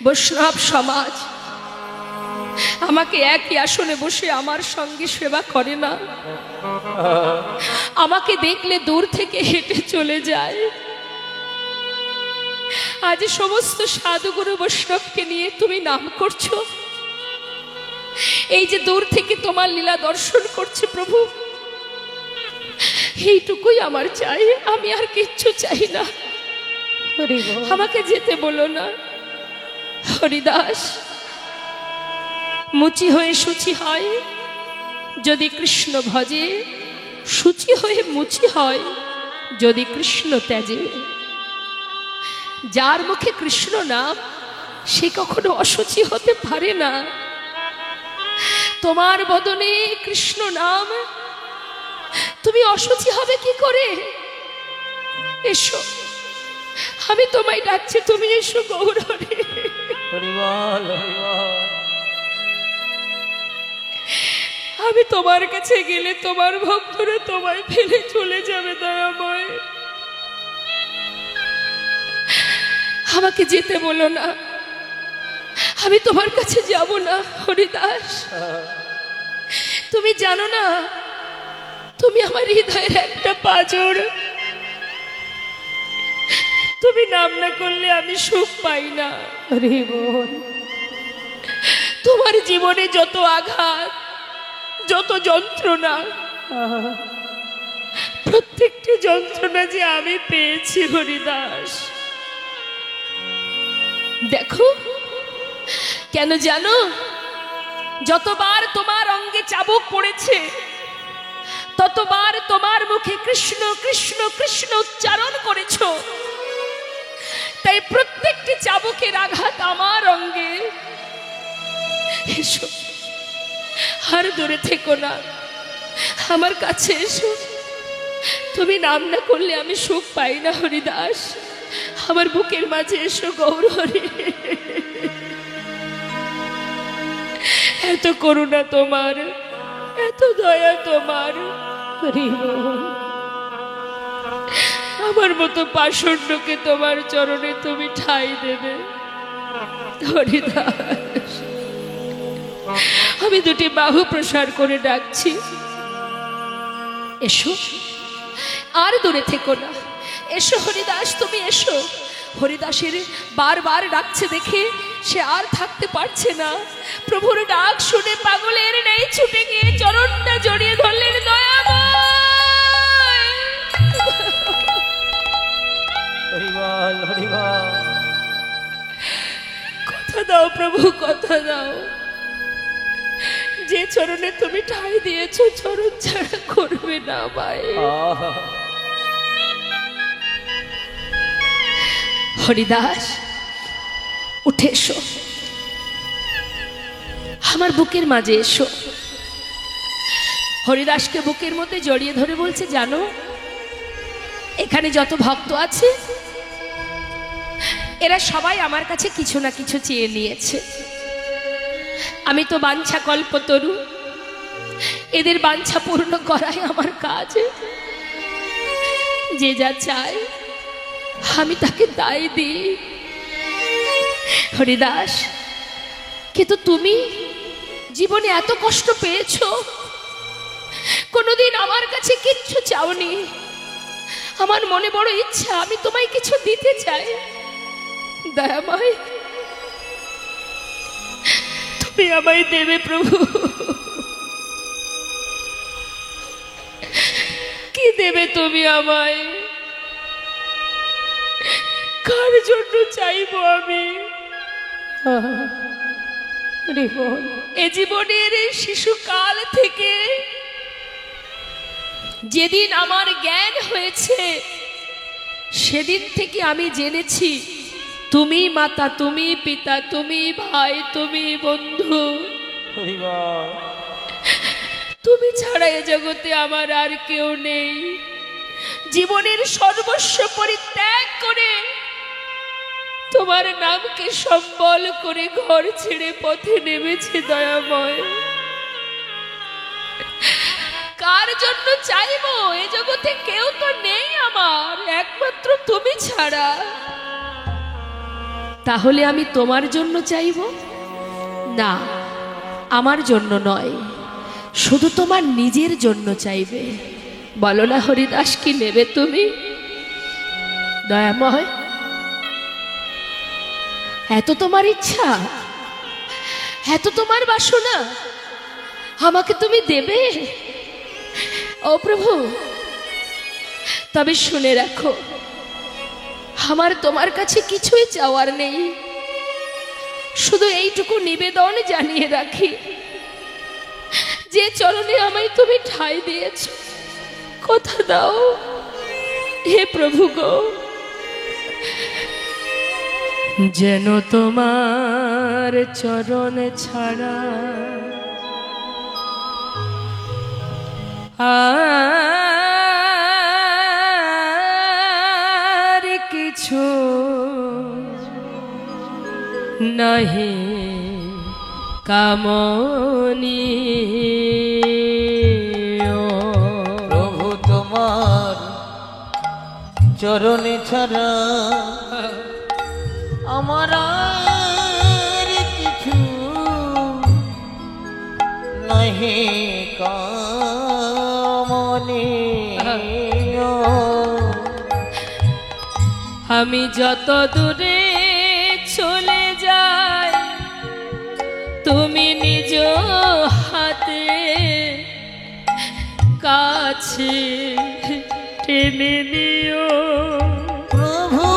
বৈষ্ণব সমাজ আমাকে একই আসনে বসে আমার সঙ্গে সেবা করে না, আমাকে দেখলে দূর থেকে হেঁটে চলে যায়। আজ সমস্ত সাধুগুরু বৈষ্ণবকে নিয়ে তুমি নাম করছো, এই যে দূর থেকে তোমার লীলা দর্শন করছে প্রভু, এইটুকুই আমার চাই, আমি আর কিচ্ছু চাই না। আমাকে যেতে বলো না। হরিদাস, মুচি হয়ে শুচি হয় যদি কৃষ্ণ ভজে, শুচি হয়ে মুচি হয় যদি কৃষ্ণ ত্যাজে। যার মুখে কৃষ্ণ নাম, সে কখনো অশুচি হতে পারে না। তোমার বদনে কৃষ্ণ নাম, তুমি অশুচি হবে কি করে? এসো, আমি তোমায় ডাকছি, তুমি এসো গৌরহরি। আমি তোমার কাছে গেলে তোমার ভক্তরা তোমায় ফেলে চলে যাবে দয়াময়, আমাকে যেতে বলো না, আমি তোমার কাছে যাব না। হরিদাস, তুমি জানো না তুমি আমার হৃদয়ের একটা পাঁজর, তুমি নাম না করলে আমি সুখ পাই না। তোমার জীবনে যত আঘাত, যত যন্ত্রণা, প্রত্যেকটি যন্ত্রণা যে আমি পেয়েছি হরিদাস, দেখো কেন জানো? যতবার তোমার অঙ্গে চাবুক পড়েছে, ততবার তোমার মুখে কৃষ্ণ কৃষ্ণ কৃষ্ণ উচ্চারণ করেছ, তাই প্রত্যেকটি চাবুকের আঘাত আমার অঙ্গে। এসো, আর দূরে থেকো না, আমার কাছে এসো। তুমি নাম না করলে আমি সুখ পাই না হরিদাস, আমার বুকের মাঝে এসো গৌরহরি। এত করুণা তোমার, এত দয়া তোমার। আমার মতো পাষণ্ডকে তোমার চরণে তুমি ঠাঁই দেবে। হরিদাস, আমি দুটি বাহু প্রসার করে ডাকছি, এসো, আর দূরে থেকো না, এসো হরিদাস, তুমি এসো। হরিদাসের বারবার ডাকছে দেখে সে আর থাকতে পারছে না। প্রভুর ডাক শুনে পাগলের নেই ছুটে গিয়ে চরণটা জড়িয়ে ধরলেন। দয়াময়, হরিবল হরিবল। কথা দাও প্রভু, কথা দাও, যে চরণে তুমি ঠাঁই দিয়েছো চরণ ছাড়া করবে না মায়ে। হরিদাস, উঠে এসো, আমার বুকের মাঝে এসো। হরিদাসকে বুকের মধ্যে জড়িয়ে ধরে বলছে, জানো এখানে যত ভক্ত আছে এরা সবাই আমার কাছে কিছু না কিছু চেয়ে নিয়েছে। আমি তো বাঞ্ছা কল্পতরু, এদের বাঞ্ছা পূর্ণ করাই আমার কাজ। যে যা চায় আমি তাকে তাই দিই। হরিদাস, কিন্তু তুমি জীবনে এত কষ্ট পেয়েছো, কোনোদিন আমার কাছে কিচ্ছু চাওনি। আমার মনে বড় ইচ্ছা, আমি তোমায় কিছু দিতে চাই। দয়াময়, তুমি আমায় দেবে প্রভু। কি দেবে তুমি আমায়? কার জন্য চাইবো আমি? এ জীবনের শিশুকাল থেকে যেদিন আমার জ্ঞান হয়েছে সেদিন থেকে আমি জেনেছি তুমি মাতা, তুমি পিতা, তুমি ভাই, তুমি বন্ধু। তুমি ছাড়া এ জগতে আমার আর কেউ নেই। জীবনের সর্বস্ব পরিত্যাগ করে তোমার নামকে সম্বল করে ঘর ছেড়ে পথে নেমেছে দয়াময়। কার জন্য চাইবো? এ জগতে কেউ তো নেই আমার, একমাত্র তুমি ছাড়া। তাহলে আমি তোমার জন্য চাইবো? না, আমার জন্য নয়, শুধু তোমার নিজের জন্য চাইবে। বলো না হরিদাস, কি নেবে তুমি? দয়াময়, এত তোমার ইচ্ছা, এত তোমার বাসনা, আমাকে তুমি দেবে? ও প্রভু, তবে শুনে রাখো, আমার তোমার কাছে কিছুই চাওয়ার নেই, শুধু এইটুকু নিবেদন জানিয়ে রাখি, যে চরণে আমায় তুমি ঠাঁই দিয়েছ, কথা দাও হে প্রভু গো, যেন তোমার চরণ ছাড়া আর কিছু নাহি কামনি। প্রভু তোমার চরণে ছাড়া আমার আর কিছু নাহি কামনি। আমি যত দূরে চলে যাই তুমি নিজ হাতে কাছে টেনে নিও। প্রভু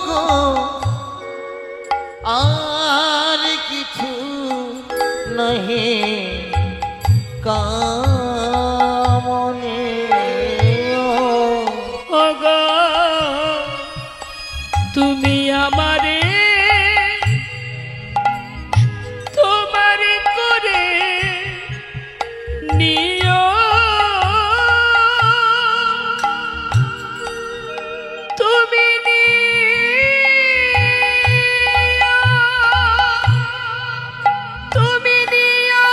গো আর কিছু নাহি কামনে। ওগো তুমি আমারে তোমার করে নিও, তুমি নিও, তুমি নিও।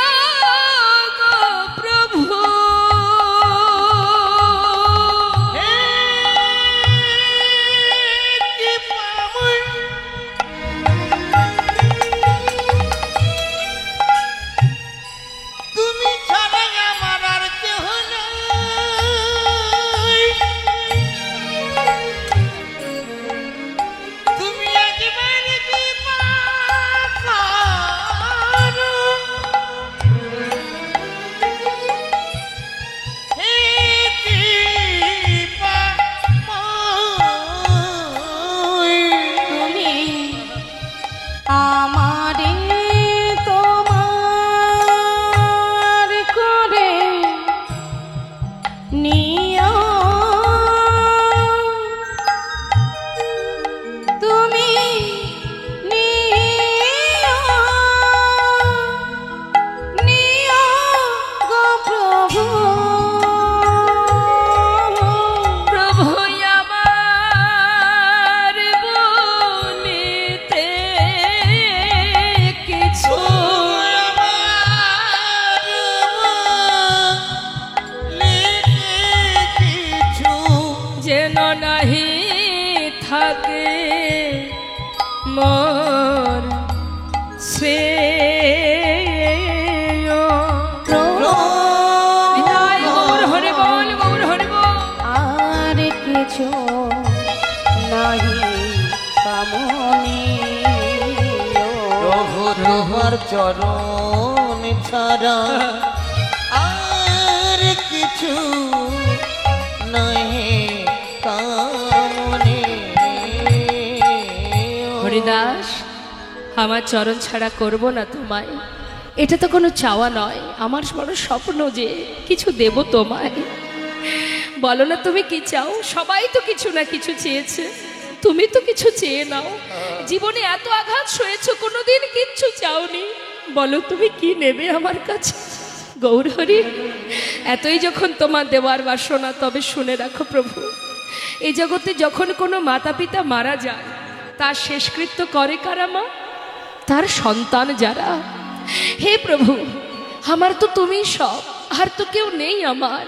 কিছু নাহি কামনে প্রভু তোমার চরণ ছাড়া আর কিছু নহে কামনে। হরিদাস, আমার চরণ ছাড়া করব না তোমায়, এটা তো কোনো চাওয়া নয়, আমার বড় স্বপ্ন যে কিছু দেব তোমায়। বলো না তুমি কি চাও? সবাই তো কিছু না কিছু চেয়েছে, তুমি তো কিছু চেয়ে নাও। জীবনে এত আঘাত সয়েছো, কোনোদিন কিচ্ছু চাওনি, বলো তুমি কি নেবে আমার কাছে? গৌরহরি, এতই যখন তোমার দেওয়ার বাসনা, তবে শুনে রাখো প্রভু, এই জগতে যখন কোনো মাতা পিতা মারা যায়, তার শেষকৃত্য করে কারা মা? তার সন্তান যারা। হে প্রভু, আমার তো তুমি সব, আর তো কেউ নেই আমার।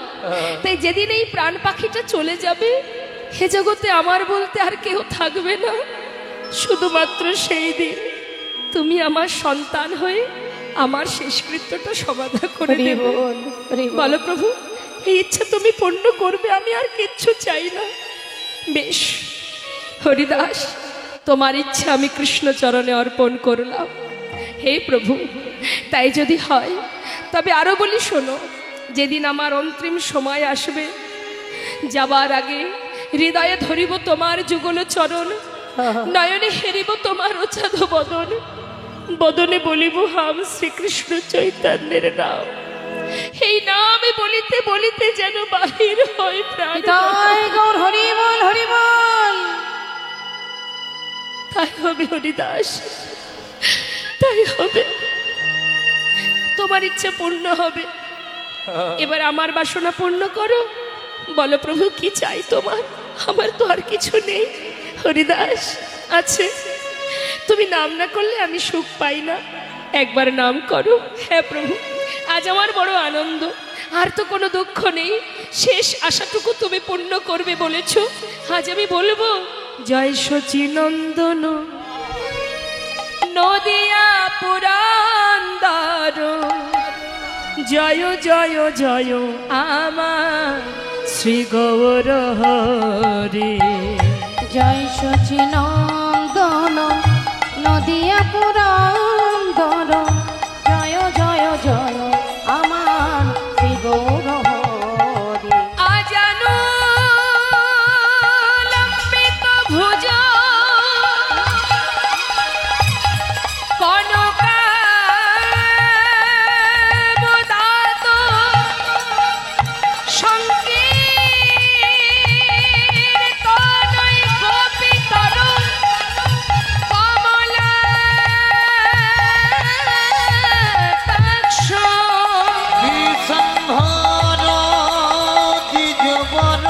তাই যেদিন এই প্রাণ পাখিটা চলে যাবে, হে জগতে আমার বলতে আর কেউ থাকবে না। শুধুমাত্র সেই দিন তুমি আমার সন্তান হয়ে আমার শেষকৃত্যটা সমাধা করে দেবে। বলো প্রভু, এই ইচ্ছা তুমি পূর্ণ করবে, আমি আর কিচ্ছু চাই না। বেশ হরিদাস, তোমার ইচ্ছা আমি কৃষ্ণচরণে অর্পণ করলাম। হে প্রভু, তাই যদি হয় তবে আরো বলি শোনো, যেদিন আমার অন্তিম সময় আসবে, যাবার আগে হৃদয়ে ধরিব তোমার যুগল চরণ, নয়নে হেরিব তোমার অচাধ বদন, বদনে বলিব হাম শ্রীকৃষ্ণ চৈতন্যের নাম। এই নামে বলিতে বলিতে যেন বাহির হয় প্রাণ। তাই গৌর হরি বল, হরি বল। তাই হবে হরিদাস, তাই হবে, তোমার ইচ্ছা পূর্ণ হবে। এবার আমার বাসনা পূর্ণ করো। বলো প্রভু, কি চাই তোমার? আমার তো আর কিছু নেই হরিদাস। আছে, তুমি নাম না করলে আমি সুখ পাই না, একবার নাম করো। হ্যাঁ প্রভু, আজ আমার বড় আনন্দ, আর তো কোনো দুঃখ নেই, শেষ আশাটুকু তুমি পূর্ণ করবে বলেছ। আজ আমি বলবো, জয় সচিনন্দন নদিয়া পুরান্দর, জয় জয় জয় আমার শ্রী গৌর হরি। জয় সচিনন্দন নদিয়া পুরন্দর, জয় জয় জয় আমার শ্রী গৌর হরি। আজানু লম্বিত ভুজ কনকাবদাত সংকীর্তনৈ গোপীতর কমলাকাক্ষ। বিসম্ভর দ্বিজবর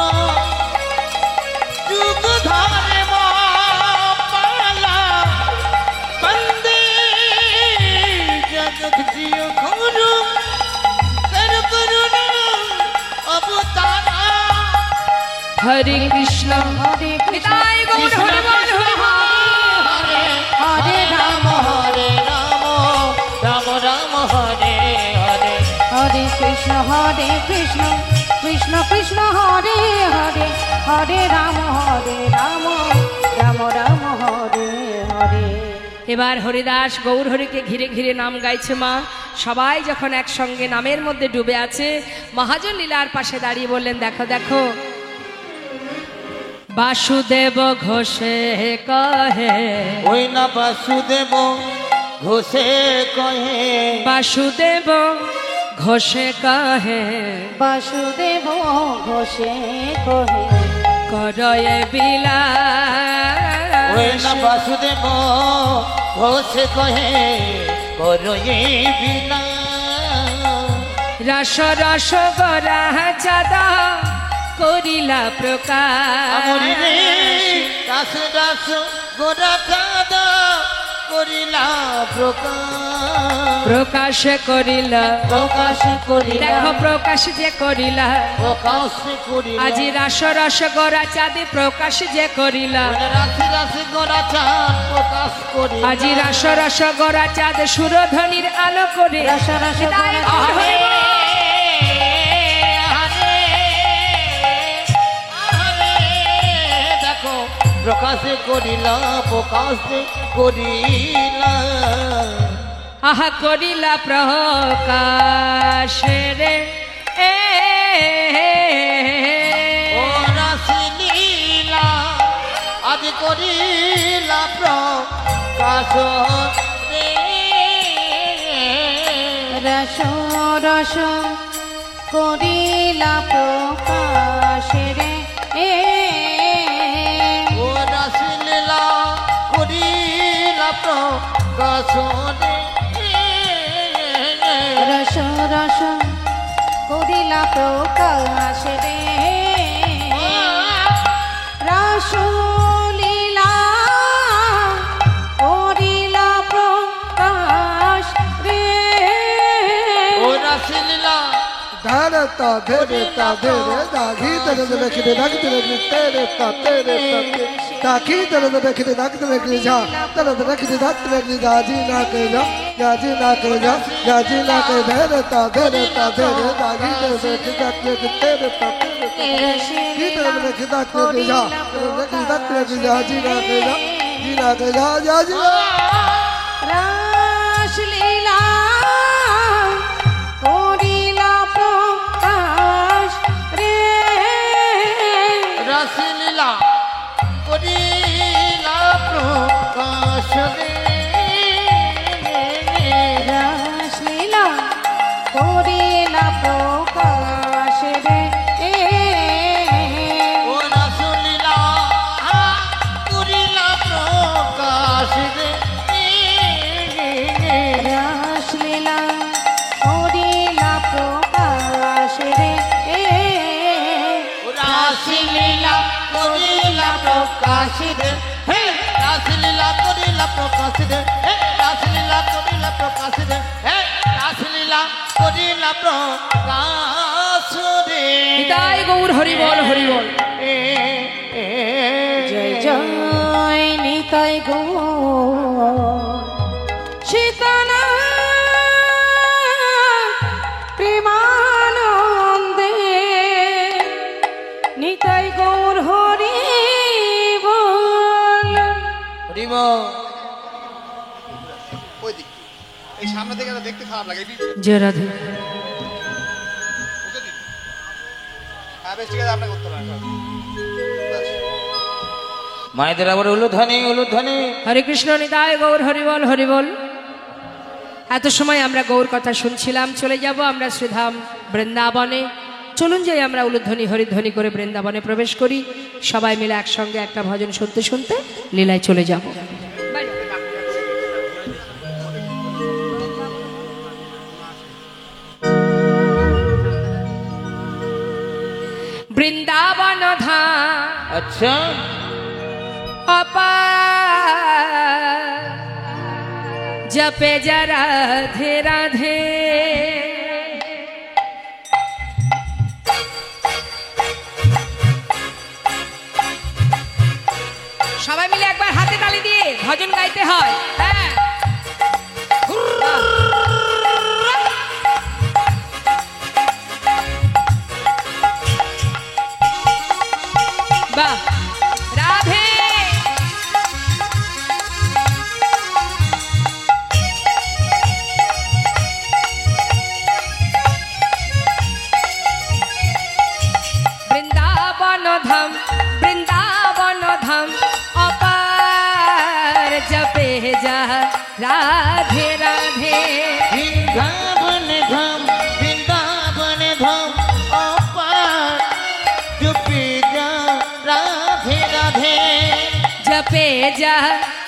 যুগ ধরে পালা, বন্দে জগৎ জিয় গুরু কর করুণা অবতারা। হরে কৃষ্ণ হরে কৃষ্ণ নিতাই গৌর হরি বল, হরি বল। হরে হরে রাম হরে রাম, রাম রাম হরে হরে। হরে কৃষ্ণ কৃষ্ণ কৃষ্ণ হরে হরে, হরে রাম রাম রাম হরে হরে। এবার হরিদাস গৌর হরিকে ঘিরে ঘিরে নাম গাইছে মা। সবাই যখন একসঙ্গে নামের মধ্যে ডুবে আছে, মহাজন লীলার পাশে দাঁড়িয়ে বললেন, দেখো দেখো, বাসুদেব ঘোষে কহে, ওই না বাসুদেব ঘোষে কহে, বাসুদেব ঘোষে কহে, বাসুদেব ঘোষে কহে, করয়ে বিলাস। ওই না বাসুদেব ঘোষে কহে, করয়ে বিনা। রস রস গরা চাঁদা করিলা প্রকাশ, আমরি রে দাস দাস গোরা চাঁদা করিলা প্রকাশ। প্রকাশ করিলা, প্রকাশ করিলা, দেখো প্রকাশ যে করিলা, প্রকাশ করিলা। আজি রাস রস গরা চাঁদে প্রকাশ যে করিলা, রাশি রাশি গোরা চাঁদ প্রকাশ করিলা। আজি রাস রস গরা চাঁদ সুরধ্বনির আলো করে। রস রস তাই গরা গৌর হরি বল। হরে হরে প্রকাশে করিলা প্রকাশে করিলা আহা করিলা প্রকাশ রে ও রাসলীলা আজ করিলা প্রকাশ রে রস রস করিলা প্রকাশ রে ও রাসলীলা করিলা প্রকাশ রে রস রস করিলা প্রকাশ রে রাসলীলা করিলা প্রকাশ রে ও রাসলীলা धारे ता धेरे ता धेरे दाघी तेरे दे बेखिदे दाघी तेरे तेरे ता दाघी तेरे दे बेखिदे दाघी तेरे जा तेरे दे बेखिदे दाघी तेरे गाजी ना के जा गाजी ना के जा गाजी ना के धेरे ता धेरे दाघी तेरे बेखिदे दाघी तेरे ता की तेरे दे बेखिदे दाघी तेरे जा तेरे बेखिदे दाघी तेरे गाजी ना के जा जी ना के जा गाजी রাসলীলা করিলা প্রকাশ রে রাসলীলা করিলা প্রকাশ রে রাসলীলা করিলা প্রকাশ রে ও রাসলীলা করিলা প্রকাশ রে রাসলীলা করিলা প্রকাশ রে রাসলীলা করিলা প্রকাশ রে হে রাসলীলা করিলা প্রকাশ রে হে রাসলীলা করিলা প্রকাশ রে হে রাসলীলা করিলা প্রকাশ রে নিতাই গৌর হরি বল হরি বল। জয় জয় নিতাই গৌর সীতানা প্রেমানন্দে নিতাই গৌর হরি বল। হরিব ওই দিক এই সামনে থেকে দেখতে খারাপ লাগে জয় রাধে। ওকে দিন হ্যাঁ বেশ ঠিক আছে আপনাকে করতে পারেন মায়েদের আবার উলুধ্বনি উলুধ্বনি হরে কৃষ্ণ নিতাই গৌর হরি বল হরি বল। এত সময় আমরা গৌর কথা শুনছিলাম, চলে যাব আমরা শ্রীধাম বৃন্দাবনে। চলুন যাই আমরা উলুধ্বনি হরিধ্বনি করে বৃন্দাবনে প্রবেশ করি। সবাই মিলে একসঙ্গে একটা ভজন শুনতে শুনতে লীলায় চলে যাব। বৃন্দাবন ধাম আচ্ছা अपार जपे जा राधे राधे সবাই মিলে একবার হাতে তালি দিয়ে ভজন গাইতে হয়। হ্যাঁ বাহ রাধে বৃন্দাবন ধাম বৃন্দাবন ধাম অপার জপে যা রাধে রাধে বৃন্দাবন ধাম বৃন্দাবন ধাম অপার জপে যা রাধে রাধে जपे जा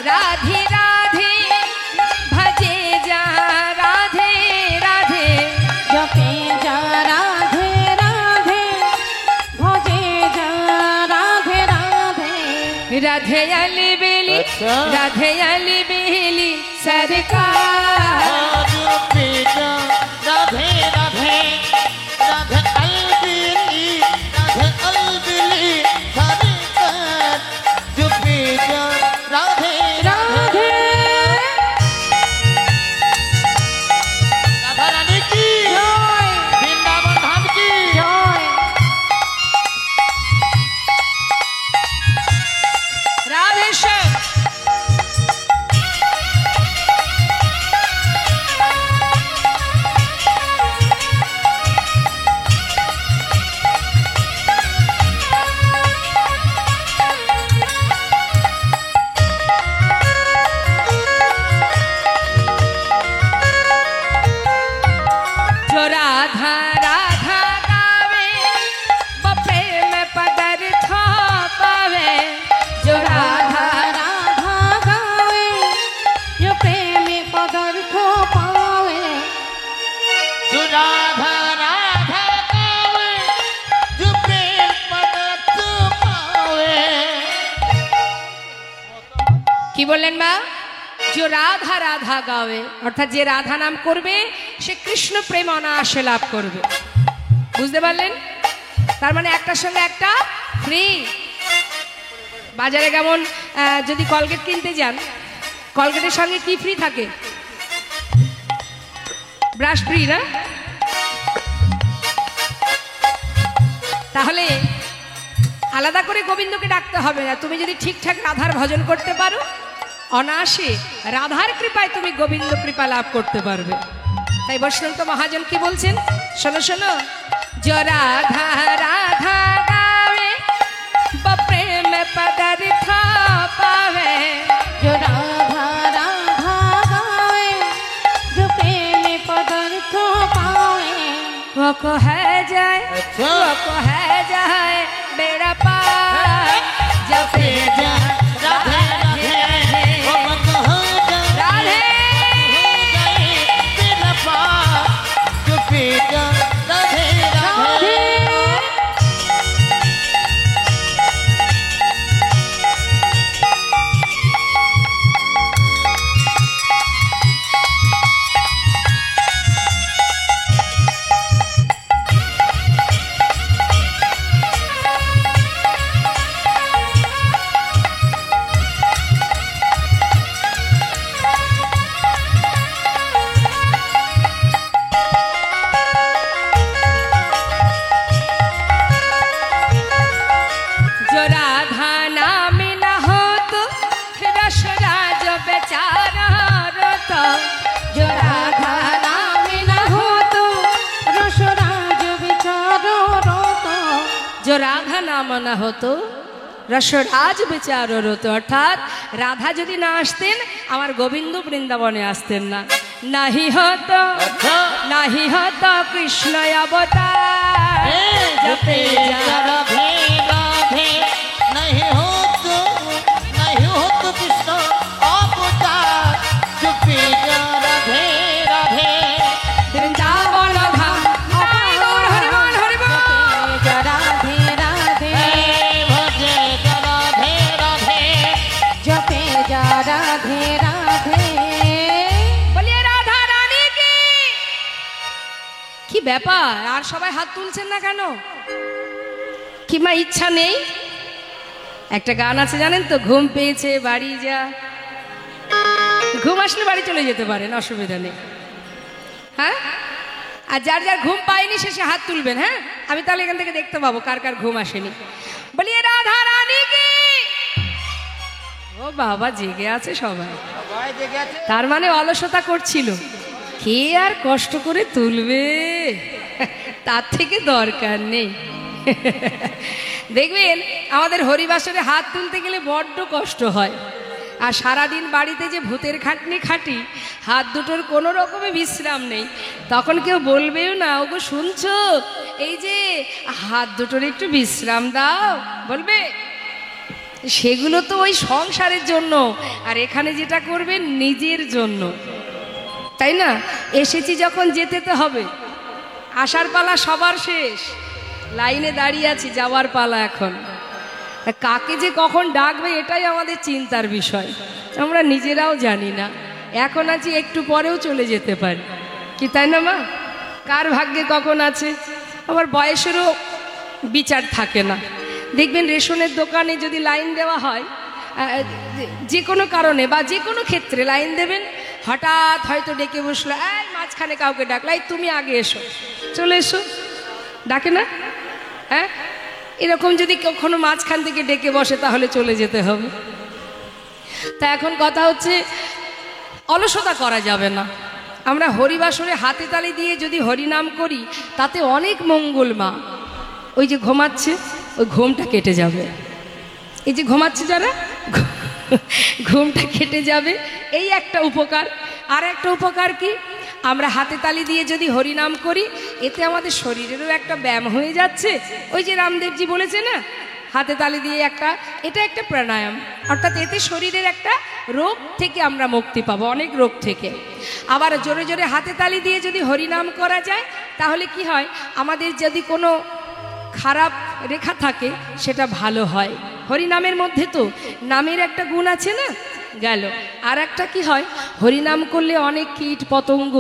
राधे राधे भजे जा राधे राधे जपे जा राधे राधे भजे जा राधे राधे राधे अली बेली अच्छा। राधे अली बेली सरकार जपे जा राधे राधे राधे अलबिली राधे अलबिली सरकार जपे जा राधे राधे राधा रानी की वृंदावन धाम की जय বললেন মা? যে রাধা রাধা গাবে, অর্থাৎ যে রাধা নাম করবে সে কৃষ্ণ প্রেম অনায়াসে লাভ করবে। বুঝতে পারলেন? তার মানে একটার সঙ্গে একটা ফ্রি। বাজারে কেমন যদি কলগেট কিনতে যান, কলগেটের সঙ্গে কি ফ্রি থাকে? ব্রাশ ফ্রি না? তাহলে আলাদা করে গোবিন্দকে ডাকতে হবে না। তুমি যদি ঠিকঠাক রাধার ভজন করতে পারো, অনায়াসে রাধার কৃপায় তুমি গোবিন্দ কৃপা লাভ করতে পারবে। তাই বৈষ্ণব তো মহাজন কি বলছেন? শোনো শোনো, जो राधा राधा गावे वो प्रेम पदार्थ पावे। जो राधा राधा गावे जो प्रेम पदार्थ पावे। वो को है जाए, वो को है जाए बेड़ा पार। जपे जा राधे राधे राधे जो राधा नाम न हो तो रसराज बेचारो रोतो। अर्थात राधा यदि ना आसतेन आमार गोविंद बृंदावने आसतेन ना। नहीं होतो कृष्ण अवतार। जपे जा राधे राधे नहीं होतो कृष्ण अवतार। जपे जा राधे राधे वृंदावन धाम अपार गौर हरि बोल हरि बोल। जो राधे राधे भजे जा राधे राधे जपे जा राधे राधे। বলিয়ে রাধা রানী কি ব্যাপার? আর সবাই হাত তুলছেন না কেন? কি মা ইচ্ছা নেই? একটা গান আছে জানেন তো, ঘুম পেয়েছে বাড়ি যা। ঘুম আসলে বাড়ি চলে যেতে পারেন, অসুবিধা নেই। হ্যাঁ, আর যার যার ঘুম পায়নি শেষে হাত তুলবেন। হ্যাঁ, আমি তাহলে এখান থেকে দেখতে পাবো কার কার ঘুম আসেনি। বলিয়ে রাধা রানী কি। ও বাবা, জেগে আছে সবাই। তার মানে অলসতা করছিল। কে আর কষ্ট করে তুলবে, তার থেকে দরকার নেই। দেখবেন আমাদের হরিবাসরে হাত তুলতে গেলে বড্ড কষ্ট হয়। আর সারাদিন বাড়িতে যে ভূতের খাটনি খাটি, হাত দুটোর কোনো রকমে বিশ্রাম নেই। তখন কেউ বলবেও না, ওগো শুনছো, এই যে হাত দুটোর একটু বিশ্রাম দাও, বলবে? সেগুলো তো ওই সংসারের জন্য, আর এখানে যেটা করবেন নিজের জন্য, তাই না? এসেছি যখন যেতে তো হবে। আসার পালা সবার শেষ, লাইনে দাঁড়িয়ে আছি, যাওয়ার পালা এখন। কাকে যে কখন ডাকবে এটাই আমাদের চিন্তার বিষয়, আমরা নিজেরাও জানি না। এখন আছি, একটু পরেও চলে যেতে পারি, কি তাই না মা? কার ভাগ্যে কখন আছে? আবার বয়সেরও বিচার থাকে না। দেখবেন রেশনের দোকানে যদি লাইন দেওয়া হয়, যে কোনো কারণে বা যে কোনো ক্ষেত্রে লাইন দেবেন, হঠাৎ হয়তো ডেকে বসলো, এই মাঝখানে কাউকে ডাকলাই, তুমি আগে এসো, চলে এসো, ডাকে না? হ্যাঁ, এরকম যদি কখনো মাঝখান থেকে ডেকে বসে তাহলে চলে যেতে হবে। তা এখন কথা হচ্ছে, অলসতা করা যাবে না। আমরা হরিবাসরে হাতে তালি দিয়ে যদি হরিনাম করি, তাতে অনেক মঙ্গল মা। ওই যে ঘুমাচ্ছে, ওই ঘুমটা কেটে যাবে। এই যে ঘুমাচ্ছে যারা, ঘুমটা কেটে যাবে, এই একটা উপকার। আর একটা উপকার কি, আমরা হাতে তালি দিয়ে যদি হরিনাম করি, এতে আমাদের শরীরেরও একটা ব্যায়াম হয়ে যাচ্ছে। ওই যে রামদেবজি বলেছে না, হাতে তালি দিয়ে এটা একটা প্রাণায়াম। অর্থাৎ এতে শরীরের একটা রোগ থেকে আমরা মুক্তি পাবো, অনেক রোগ থেকে। আবার জোরে জোরে হাতে তালি দিয়ে যদি হরিনাম করা যায়, তাহলে কি হয়, আমাদের যদি কোনো খারাপ রেখা থাকে সেটা ভালো হয়। হরিনামের মধ্যে তো নামের একটা গুণ আছে না, গেল। আর একটা কি হয়, হরিনাম করলে অনেক কীট পতঙ্গ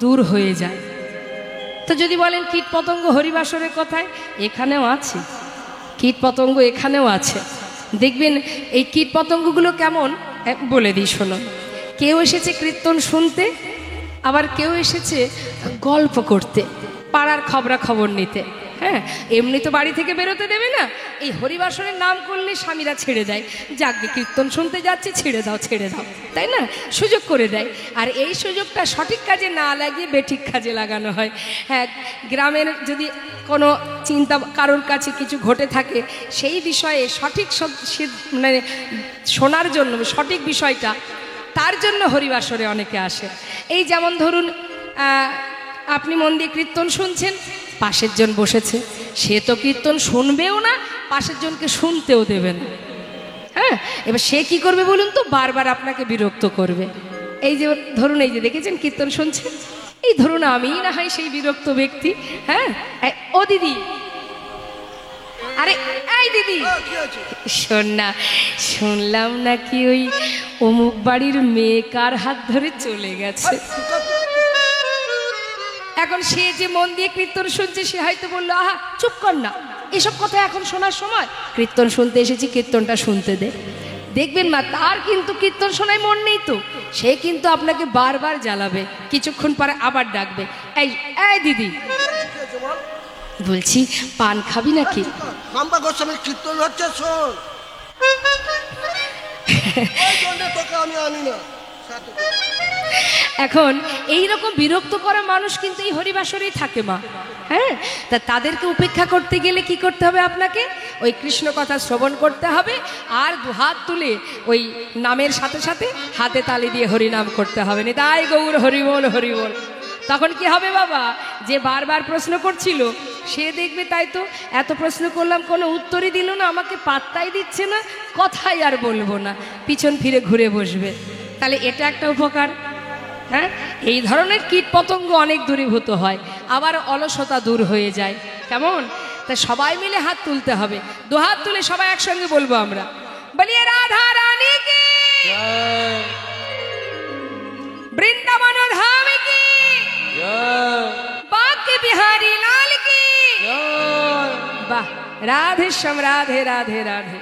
দূর হয়ে যায়। তো যদি বলেন কীট পতঙ্গ হরিবাসরের কথায়, এখানেও আছে কীট পতঙ্গ, এখানেও আছে। দেখবেন এই কীট পতঙ্গগুলো কেমন বলে দিই শোনো। কেউ এসেছে কীর্তন শুনতে, আবার কেউ এসেছে গল্প করতে, পাড়ার খবরাখবর নিতে। হ্যাঁ, এমনি তো বাড়ি থেকে বেরোতে দেবে না, এই হরিবাসনের নাম করলে স্বামীরা ছেড়ে দেয়, যাকে কীর্তন শুনতে যাচ্ছে ছেড়ে দাও ছেড়ে দাও, তাই না, সুযোগ করে দেয়। আর এই সুযোগটা সঠিক কাজে না লাগিয়ে বেঠিক কাজে লাগানো হয়। হ্যাঁ, গ্রামের যদি কোনো চিন্তা কারোর কাছে কিছু ঘটে থাকে, সেই বিষয়ে সঠিক মানে শোনার জন্য সঠিক বিষয়টা, তার জন্য হরিবাসরে অনেকে আসে। এই যেমন ধরুন আপনি মন দিয়ে কীর্তন শুনছেন, পাশের জন বসেছে, সে তো কীর্তন শুনবেও না, পাশের জনকে শুনতেও দেবে না। হ্যাঁ, এবার সে কি করবে বলুন তো, বারবার আপনাকে বিরক্ত করবে। এই যে ধরুন, এই যে দেখেছেন কীর্তন শুনছেন, এই ধরুন আমিই না হয় সেই বিরক্ত ব্যক্তি। হ্যাঁ, ও দিদি, আরে এই দিদি শোন না, শুনলাম নাকি ওই অমুক বাড়ির মেয়ে কার হাত ধরে চলে গেছে। এখন সে যে মন দিয়ে কীর্তন শুনছে, সে হয়তো বললো, আহা চুপ কর না, এসব কথা এখন শোনার সময়, কীর্তন শুনতে এসেছি, কীর্তনটা শুনতে দে। দেখবেন মা, তার কিন্তু কীর্তন শোনায় মন নেই তো, সে কিন্তু আপনাকে বারবার জ্বালাবে, কিছুক্ষণ পরে আবার ডাকবে, এই এই দিদি, বলছি পান খাবি নাকি? রাম্বা গোস্বামীর কীর্তন হচ্ছে, শোন। তোকে আমি আনি না। এখন এই রকম বিরক্ত করা মানুষ কিন্তু এই হরিবাসরেই থাকে মা। হ্যাঁ, তা তাদেরকে উপেক্ষা করতে গেলে কি করতে হবে আপনাকে? ওই কৃষ্ণ কথা শ্রবণ করতে হবে, আর দুহাত তুলে ওই নামের সাথে সাথে হাতে তালি দিয়ে হরিনাম করতে হবে। নিতাই গৌর হরিবোল হরিবোল। তখন কি হবে বাবা, যে বারবার প্রশ্ন করছিল, সে দেখবে তাই তো এত প্রশ্ন করলাম কোনো উত্তরই দিল না, আমাকে পাত্তাই দিচ্ছে না, কথাই আর বলবো না, পিছন ফিরে ঘুরে বসবে। তাহলে এটা একটা উপকার। হ্যাঁ, এই ধরনের কীট পতঙ্গ অনেক দূরীভূত হয়, আবার অলসতা দূর হয়ে যায়। কেমন? তা সবাই মিলে হাত তুলতে হবে, দুহাত তুলে সবাই একসঙ্গে বলবো আমরা, বলিয়ে রাধা রানী কি, বৃন্দাবন ধাম কি, বাঁকে বিহারী লাল কি। বাহ, রাধে শ্যাম, রাধে রাধে রাধে।